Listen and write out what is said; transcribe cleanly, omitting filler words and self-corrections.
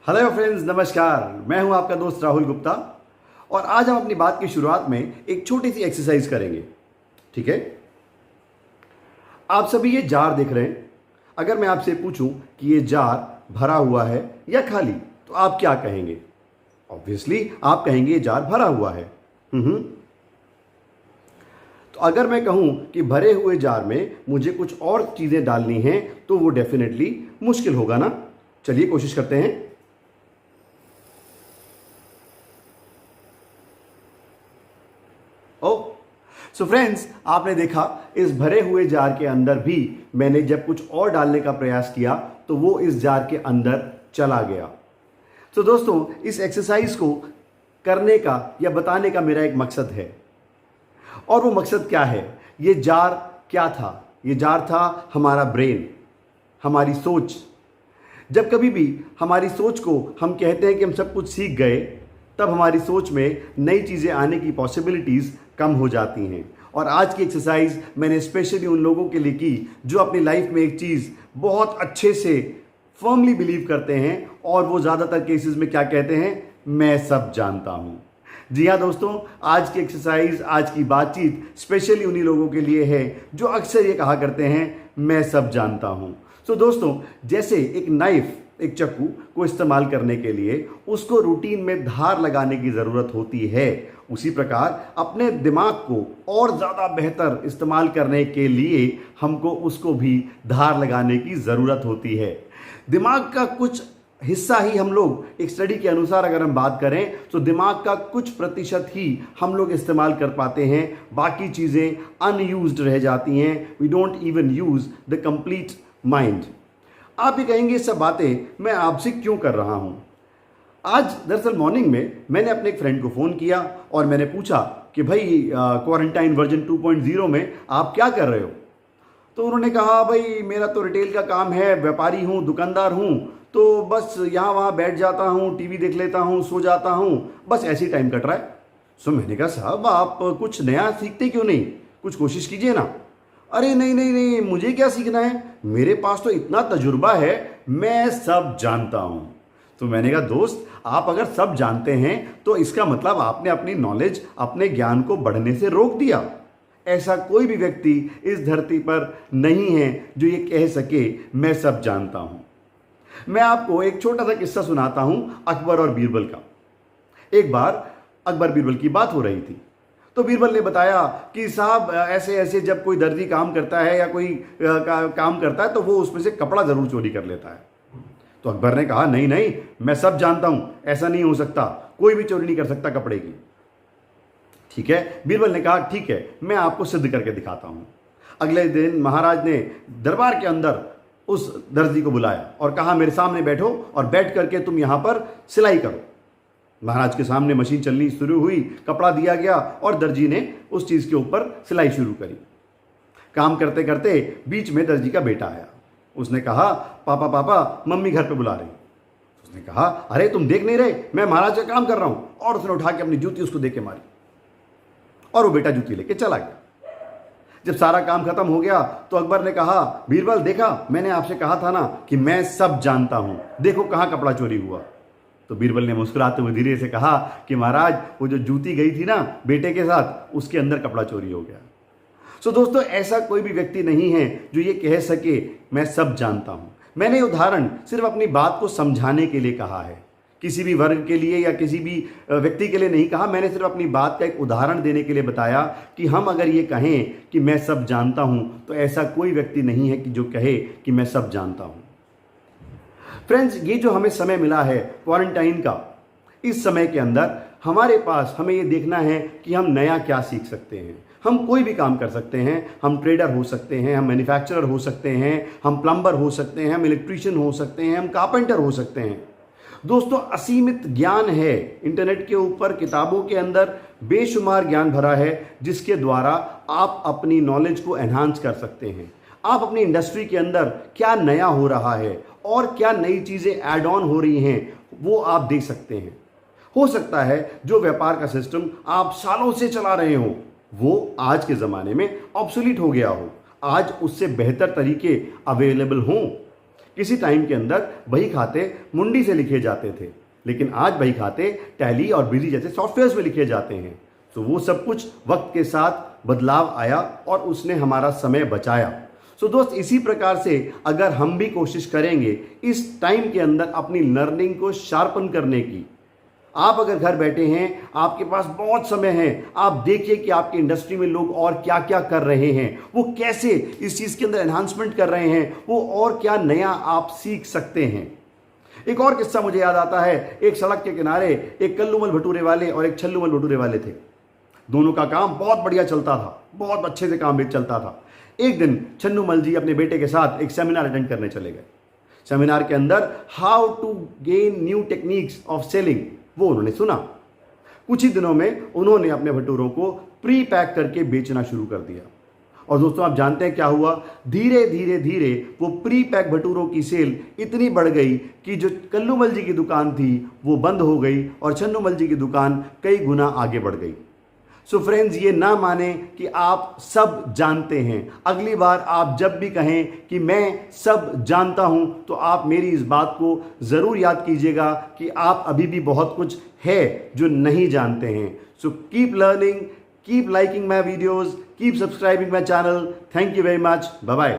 Hello friends, नमस्कार। मैं हूं आपका दोस्त राहुल गुप्ता और आज हम अपनी बात की शुरुआत में एक छोटी सी एक्सरसाइज करेंगे। ठीक है, आप सभी ये जार देख रहे हैं। अगर मैं आपसे पूछूं कि ये जार भरा हुआ है या खाली, तो आप क्या कहेंगे? ऑब्वियसली आप कहेंगे ये जार भरा हुआ है। तो अगर मैं कहूं कि भरे हुए जार में मुझे कुछ और चीजें डालनी हैं तो वो डेफिनेटली मुश्किल होगा ना। चलिए कोशिश करते हैं। सो फ्रेंड्स, आपने देखा इस भरे हुए जार के अंदर भी मैंने जब कुछ और डालने का प्रयास किया तो वो इस जार के अंदर चला गया। तो दोस्तों, इस एक्सरसाइज को करने का या बताने का मेरा एक मकसद है। और वो मकसद क्या है? ये जार क्या था? ये जार था हमारा ब्रेन, हमारी सोच। जब कभी भी हमारी सोच को हम कहते हैं कि हम सब कुछ सीख गए, तब हमारी सोच में नई चीज़ें आने की पॉसिबिलिटीज़ कम हो जाती हैं। और आज की एक्सरसाइज मैंने स्पेशली उन लोगों के लिए की जो अपनी लाइफ में एक चीज़ बहुत अच्छे से फर्मली बिलीव करते हैं और वो ज़्यादातर केसेस में क्या कहते हैं? मैं सब जानता हूँ। जी हाँ दोस्तों, आज की एक्सरसाइज, आज की बातचीत स्पेशली उन्हीं लोगों के लिए है जो अक्सर ये कहा करते हैं मैं सब जानता हूँ। तो दोस्तों, जैसे एक नाइफ, एक चाकू को इस्तेमाल करने के लिए उसको रूटीन में धार लगाने की ज़रूरत होती है, उसी प्रकार अपने दिमाग को और ज़्यादा बेहतर इस्तेमाल करने के लिए हमको उसको भी धार लगाने की ज़रूरत होती है। दिमाग का कुछ हिस्सा ही हम लोग, एक स्टडी के अनुसार अगर हम बात करें तो दिमाग का कुछ प्रतिशत ही हम लोग इस्तेमाल कर पाते हैं, बाकी चीज़ें अनयूज्ड रह जाती हैं। We don't even use the complete mind. आप भी कहेंगे ये सब बातें मैं आपसे क्यों कर रहा हूं? आज दरअसल मॉर्निंग में मैंने अपने एक फ्रेंड को फ़ोन किया और मैंने पूछा कि भाई क्वारंटाइन वर्जन 2.0 में आप क्या कर रहे हो? तो उन्होंने कहा भाई मेरा तो रिटेल का काम है, व्यापारी हूँ, दुकानदार हूँ, तो बस यहाँ वहाँ बैठ जाता हूँ, टीवी देख लेता हूँ, सो जाता हूँ, बस ऐसे ही टाइम कट रहा है। सो मैंने कहा साहब आप कुछ नया सीखते क्यों नहीं? कुछ कोशिश कीजिए ना। अरे नहीं नहीं नहीं, मुझे क्या सीखना है, मेरे पास तो इतना तजुर्बा है, मैं सब जानता हूं। तो मैंने कहा दोस्त, आप अगर सब जानते हैं तो इसका मतलब आपने अपनी नॉलेज, अपने ज्ञान को बढ़ने से रोक दिया। ऐसा कोई भी व्यक्ति इस धरती पर नहीं है जो ये कह सके मैं सब जानता हूं। मैं आपको एक छोटा सा किस्सा सुनाता हूं अकबर और बीरबल का। एक बार अकबर बीरबल की बात हो रही थी तो बीरबल ने बताया कि साहब ऐसे ऐसे जब कोई दर्जी काम करता है या कोई काम करता है तो वो उसमें से कपड़ा ज़रूर चोरी कर लेता है। तो अकबर ने कहा नहीं नहीं, मैं सब जानता हूं, ऐसा नहीं हो सकता, कोई भी चोरी नहीं कर सकता कपड़े की। ठीक है, बीरबल ने कहा ठीक है, मैं आपको सिद्ध करके दिखाता हूं। अगले दिन महाराज ने दरबार के अंदर उस दर्जी को बुलाया और कहा मेरे सामने बैठो और बैठ करके तुम यहां पर सिलाई करो। महाराज के सामने मशीन चलनी शुरू हुई, कपड़ा दिया गया और दर्जी ने उस चीज़ के ऊपर सिलाई शुरू करी। काम करते करते बीच में दर्जी का बेटा आया। उसने कहा पापा पापा, मम्मी घर पे बुला रही। उसने कहा अरे तुम देख नहीं रहे, मैं महाराज का काम कर रहा हूं। और उसने उठा के अपनी जूती उसको दे के मारी और वो बेटा जूती लेके चला गया। जब सारा काम खत्म हो गया तो अकबर ने कहा बीरबल, देखा मैंने आपसे कहा था ना कि मैं सब जानता हूं, देखो कहां कपड़ा चोरी हुआ। तो बीरबल ने मुस्कुराते हुए धीरे से कहा कि महाराज वो जो जूती गई थी ना बेटे के साथ, उसके अंदर कपड़ा चोरी हो गया। सो दोस्तों, ऐसा कोई भी व्यक्ति नहीं है जो ये कह सके मैं सब जानता हूं। मैंने उदाहरण सिर्फ अपनी बात को समझाने के लिए कहा है, किसी भी वर्ग के लिए या किसी भी व्यक्ति के लिए नहीं कहा। मैंने सिर्फ अपनी बात का एक उदाहरण देने के लिए बताया कि हम अगर ये कहें कि मैं सब जानता हूं तो ऐसा कोई व्यक्ति नहीं है कि जो कहे कि मैं सब जानता हूं। फ्रेंड्स, ये जो हमें समय मिला है क्वारंटाइन का, इस समय के अंदर हमारे पास हमें ये देखना है कि हम नया क्या सीख सकते हैं। हम कोई भी काम कर सकते हैं, हम ट्रेडर हो सकते हैं, हम मैन्युफैक्चरर हो सकते हैं, हम प्लम्बर हो सकते हैं, हम इलेक्ट्रीशियन हो सकते हैं, हम कारपेंटर हो सकते हैं। दोस्तों, असीमित ज्ञान है इंटरनेट के ऊपर, किताबों के अंदर बेशुमार ज्ञान भरा है जिसके द्वारा आप अपनी नॉलेज को एनहांस कर सकते हैं। आप अपनी इंडस्ट्री के अंदर क्या नया हो रहा है और क्या नई चीज़ें ऐड ऑन हो रही हैं वो आप देख सकते हैं। हो सकता है जो व्यापार का सिस्टम आप सालों से चला रहे हो वो आज के ज़माने में ऑब्सोलीट हो गया हो, आज उससे बेहतर तरीके अवेलेबल हों। किसी टाइम के अंदर बही खाते मुंडी से लिखे जाते थे, लेकिन आज बही खाते टैली और बिजी जैसे सॉफ्टवेयर्स में लिखे जाते हैं। तो वो सब कुछ वक्त के साथ बदलाव आया और उसने हमारा समय बचाया। सो दोस्त, इसी प्रकार से अगर हम भी कोशिश करेंगे इस टाइम के अंदर अपनी लर्निंग को शार्पन करने की। आप अगर घर बैठे हैं, आपके पास बहुत समय है, आप देखिए कि आपकी इंडस्ट्री में लोग और क्या क्या कर रहे हैं, वो कैसे इस चीज़ के अंदर एनहांसमेंट कर रहे हैं, वो और क्या नया आप सीख सकते हैं। एक और किस्सा मुझे याद आता है। एक सड़क के किनारे एक कल्लूमल भटूरे वाले और एक छल्लूमल भटूरे वाले थे। दोनों का काम बहुत बढ़िया चलता था, बहुत अच्छे से काम भी चलता था। एक दिन छन्नूमल जी अपने बेटे के साथ एक सेमिनार अटेंड करने चले गए। सेमिनार के अंदर how to gain new techniques of selling वो उन्होंने सुना। कुछ ही दिनों में उन्होंने अपने भटूरों को प्री पैक करके बेचना शुरू कर दिया। और दोस्तों, आप जानते हैं क्या हुआ? धीरे धीरे धीरे वो प्री पैक भटूरों की सेल इतनी बढ़ गई कि जो कल्लूमल जी की दुकान थी वो बंद हो गई और छन्नूमल जी की दुकान कई गुना आगे बढ़ गई। सो फ्रेंड्स, ये ना माने कि आप सब जानते हैं। अगली बार आप जब भी कहें कि मैं सब जानता हूं, तो आप मेरी इस बात को ज़रूर याद कीजिएगा कि आप अभी भी बहुत कुछ है जो नहीं जानते हैं। So keep learning, keep liking my videos, keep subscribing my channel. Thank you very much. Bye bye.